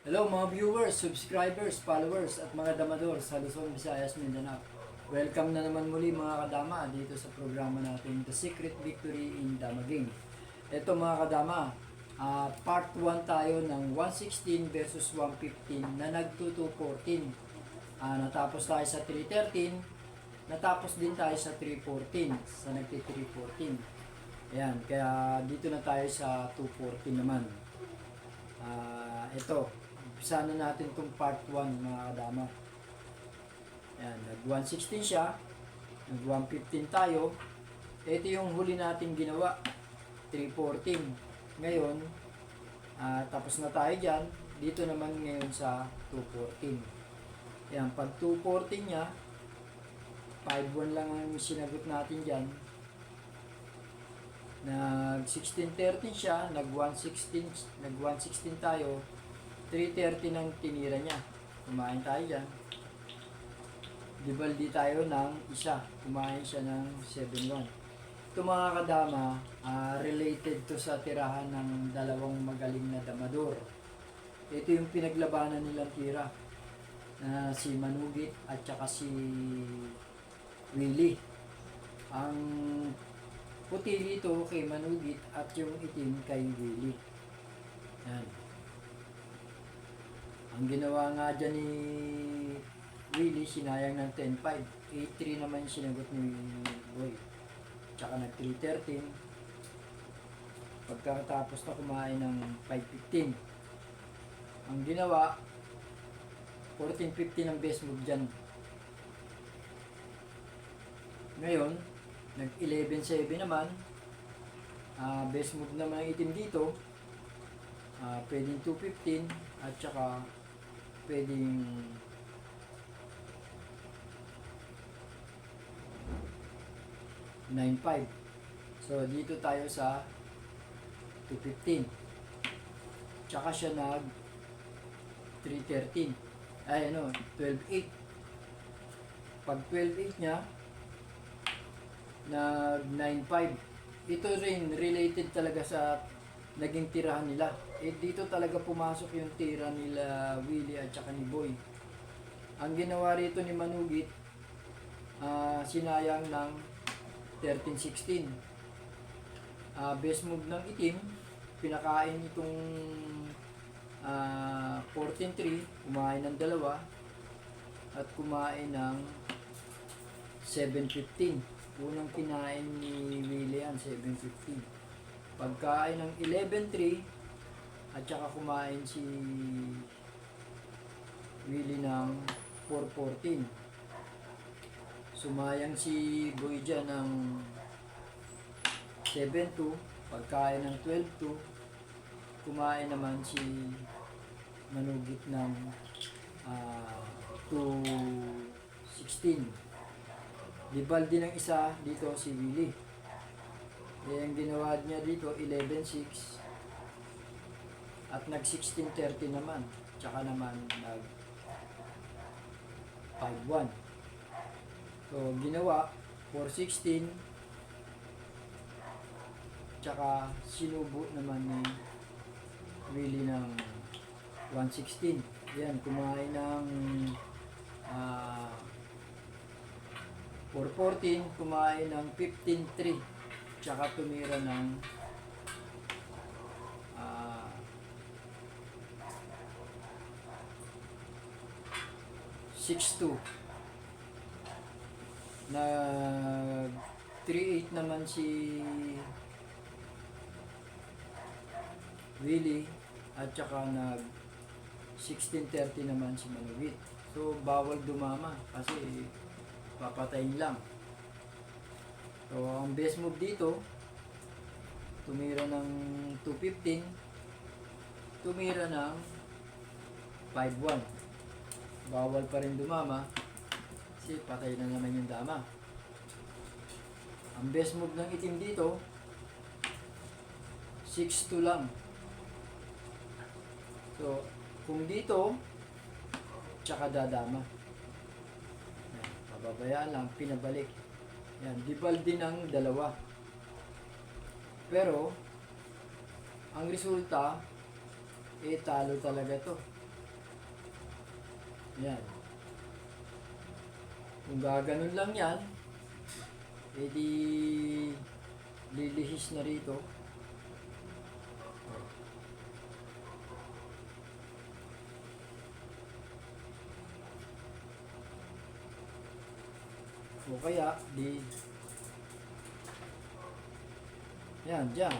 Hello mga viewers, subscribers, followers at mga damador sa Luzon, Visayas, Mindanao. Welcome na naman muli mga kadama dito sa programa natin The Secret Victory in Dama Game. Ito mga kadama, part 1 tayo ng 116 versus 115 na nag-2-2-14. Natapos tayo sa 313, natapos din tayo sa 314, sa nagti-314. Ayan, kaya dito na tayo sa 214 naman. Ito, umpisa na natin itong part 1 mga kadama. Ayan, nag 116 siya, nag 115 tayo. Ito yung huli natin ginawa, 314. Ngayon, tapos na tayo dyan. Dito naman ngayon sa 214. Ayan, pag 214 niya, 5-1 lang ang sinagot natin dyan. Nag 16-13 siya, nag 116 tayo, 330 ng tinira niya. Kumain tayo dyan. Dibaldi tayo ng isa. Kumain siya ng 7-1. Ito mga kadama, related to sa tirahan ng dalawang magaling na damador. Ito yung pinaglabanan nilang tira. Si Manugit at saka si Willie. Ang puti dito kay Manugit at yung itim kay Willie. Yan. Ang ginawa nga dyan ni Willie, sinayang ng 10-5. 8-3 naman yung sinagot ni Boy. Tsaka nag 3-13. Pagkatapos na kumain ng 5-15. Ang ginawa, 14-15 ang best move dyan. Ngayon, nag 11-7 naman. Best move naman ang itim dito. Pwedeng 2-15 at saka pwedeng 9-5. So dito tayo sa 2-15. Tsaka siya nag 3-13. 12-8. Pag 12-8 niya, nag 9-5. Ito rin related talaga sa naging tirahan nila. Dito talaga pumasok yung tira nila Willie at saka ni Boy. Ang ginawa rito ni Manugit, sinayang ng 13-16. Best move ng itim, pinakain itong 14-3, kumain ng dalawa at kumain ng 7-15. Unang kinain ni Willie yan, 7-15. Pagkain ng 11-3 at saka kumain si Willie ng 4-14. Sumayang si Boy dyan ng 7-2. Pagkain ng 12-2, kumain naman si Manugit ng 2-16. Dibaldi ng isa dito si Willie. Yung ginawa niya dito 11-6 at nag 16-30 naman, tsaka naman nag 5-1. So ginawa 4-16 tsaka sinubo naman ni Willie ng 1-16. Yan, kumain ng 4-14, kumain ng 15-3 tsaka tumira ng 6-2. Nag 3-8 naman si Willie at saka nag 16-30 naman si Manugit. So bawal dumama kasi papatayin lang. So ang best move dito, tumira ng 2-15, tumira ng 5-1. Bawal pa rin dumama kasi patay na naman yung dama. Ang best move ng itim dito, 6-2 lang. So kung dito, tsaka dadama. Yan, pababayaan lang, pinabalik. Yan, dibaldi ng dalawa. Pero ang resulta, talo talaga to. Ayan. Kung gaganon lang yan, edi lilihis na rito. O kaya, yan, dyan.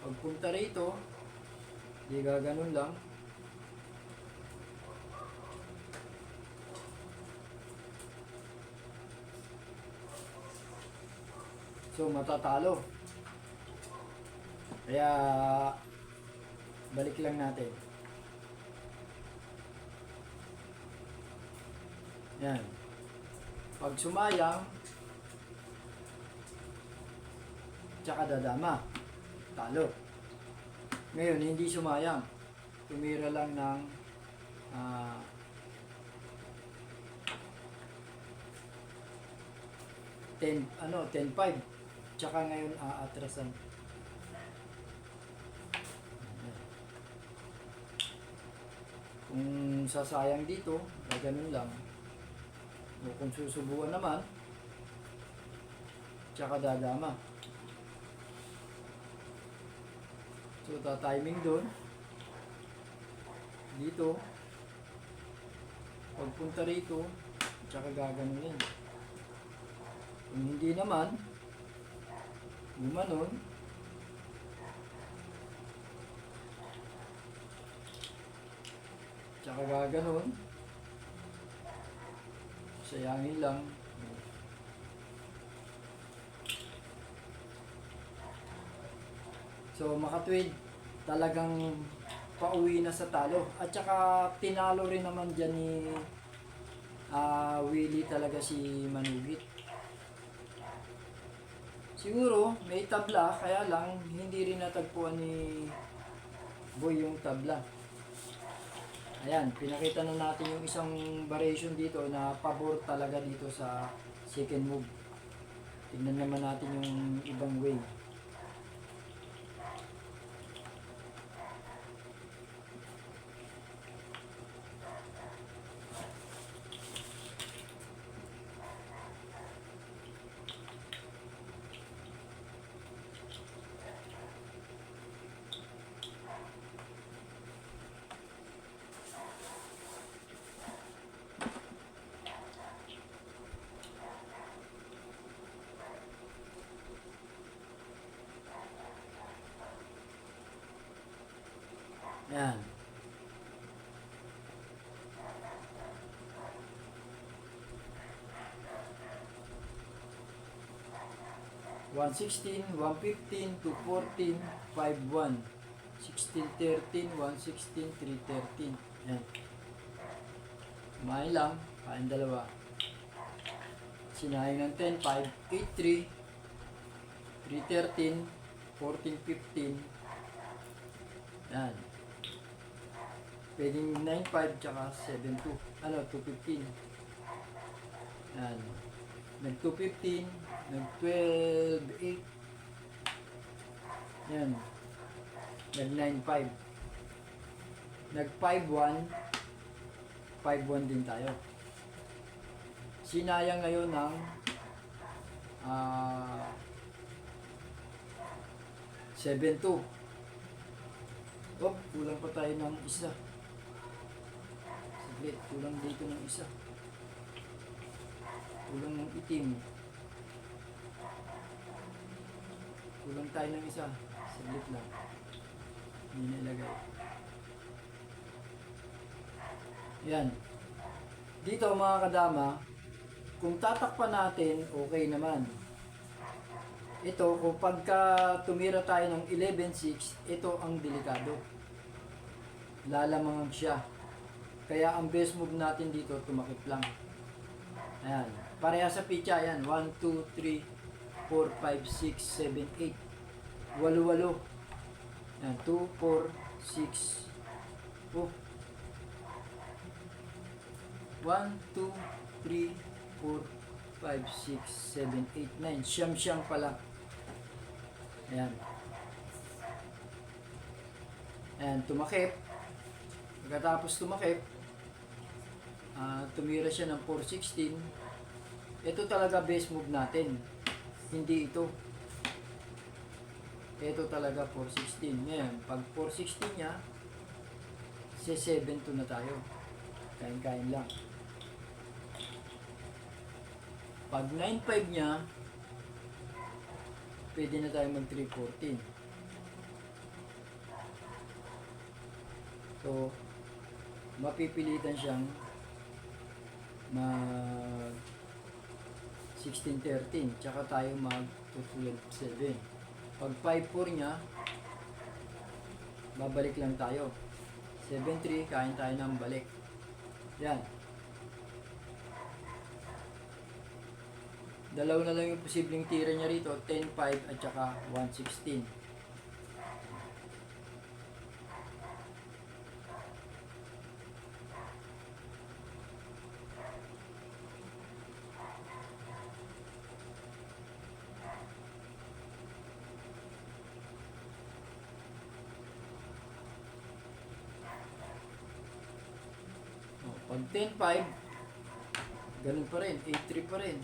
Pagpunta rito, di gaganon lang. So, matatalo. Kaya, balik lang natin. Yan. Pag sumayang, tsaka dadama. Talo. Ngayon, hindi sumayang. Tumira lang ng 10-5. Tsaka ngayon aatrasan. Kung sasayang dito, ganun lang. O kung susubuan naman, tsaka dadama. So, ta-timing doon. Dito. Pagpunta rito, tsaka gaganon yan. Kung hindi naman, gumanon, tsaka gaganon, sayangin lang. So, makatwid, talagang pauwi na sa talo. At saka, tinalo rin naman dyan ni Willie talaga si Manugit. Siguro, may tabla, kaya lang, hindi rin natagpuan ni Boy yung tabla. Ayan, pinakita na natin yung isang variation dito na pabor talaga dito sa second move. Tignan naman natin yung ibang way. Ayan. $1.16, $1.15, $2.14, $5.1, $16.13, $1.16, $3.13. Ayan. Kumain lang, kain dalawa. Sinayang ng 10, 5, 8, 3, 3, 13, 14, 15. Yan. Pwedeng 9, 5, tsaka 7, 2. 2, 15. Yan. Nag 2, 15. Nag 12, 8. Yan. Nag 9, 5. Nag 5, 1. 5, 1 din tayo. Sinayang ngayon ng 7, 2. Kulang pa tayo ng isa. Saglit, kulang dito ng isa. Kulang ng itim. Kulang tayo ng isa. Saglit lang. Hindi na ilagay. Yan. Dito mga kadama, kung tatakpan natin, okay naman. Ito, kung pagka tumira tayo ng 11-6, ito ang delikado. Lalamang siya. Kaya ang best move natin dito, tumakip lang. Ayan. Pareha sa pitcha, ayan. 1, 2, 3, 4, 5, 6, 7, 8. Walo-walo. Ayan. 2, 4, 6. 1, 2, 3, 4, 5, 6, 7, 8, 9. Siyam-siyam pala. Ayan. Ayan, tumakip. Pagkatapos tumakip, tumira siya ng 416. Ito talaga best move natin. Hindi ito. Ito talaga 416. Ngayon, pag 416 niya, 7-2 na tayo. Kain-kain lang. Pag 9-5 niya, pwede na tayo mag 314. So, mapipilitan siyang mag 16-13. Tsaka tayo mag 12-7. Pag 5-4 niya, babalik lang tayo. 7-3, kain tayo ng balik. Yan. Dalawa na lang yung posibleng tira niya rito, 10-5 at saka 116. Pag 10-5, ganun pa rin, 8-3 pa rin.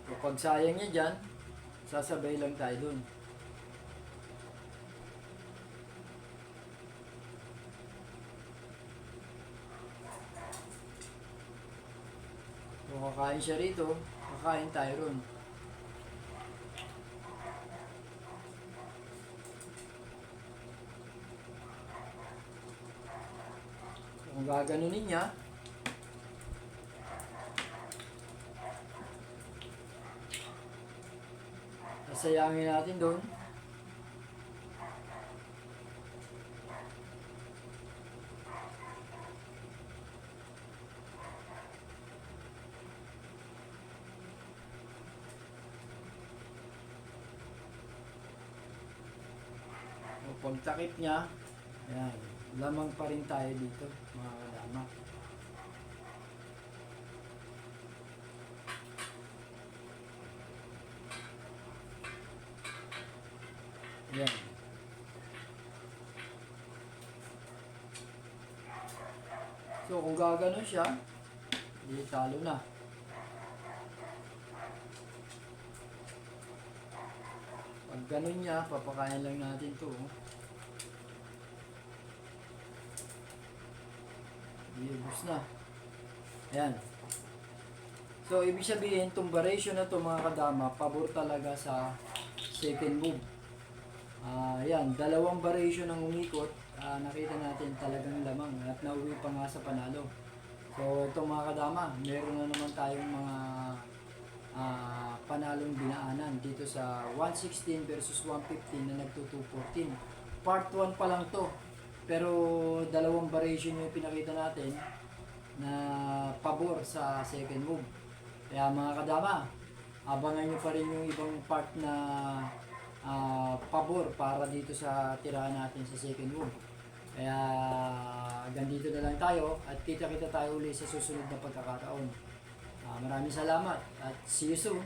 Kapag sayang niya dyan, sasabay lang tayo dun. Kung kakain siya rito, kakain tayo ron. Kung gaganunin niya, sayangin natin doon. O pag takip niya, ayan, lamang pa rin tayo dito, mga kadama. Yan. So, kung gaganon siya, di talo na. Pag ganon niya, papakain lang natin to. Ibus na. Ayan. So, ibig sabihin, itong variation na to mga kadama, pabor talaga sa second move. Yan, dalawang variation ang umikot, nakita natin talagang lamang at nauwi pa nga sa panalo. So ito mga kadama, meron na naman tayong mga panalong binaanan dito sa 116 versus 115 na nagto-214. Part 1 pa lang to, pero dalawang variation yung pinakita natin na pabor sa second move. Kaya mga kadama, abangan nyo pa rin yung ibang part na pabor para dito sa tirahan natin sa second move. Kaya ganito na lang tayo at kita-kita tayo ulit sa susunod na pagkakataon. Maraming salamat at see you soon.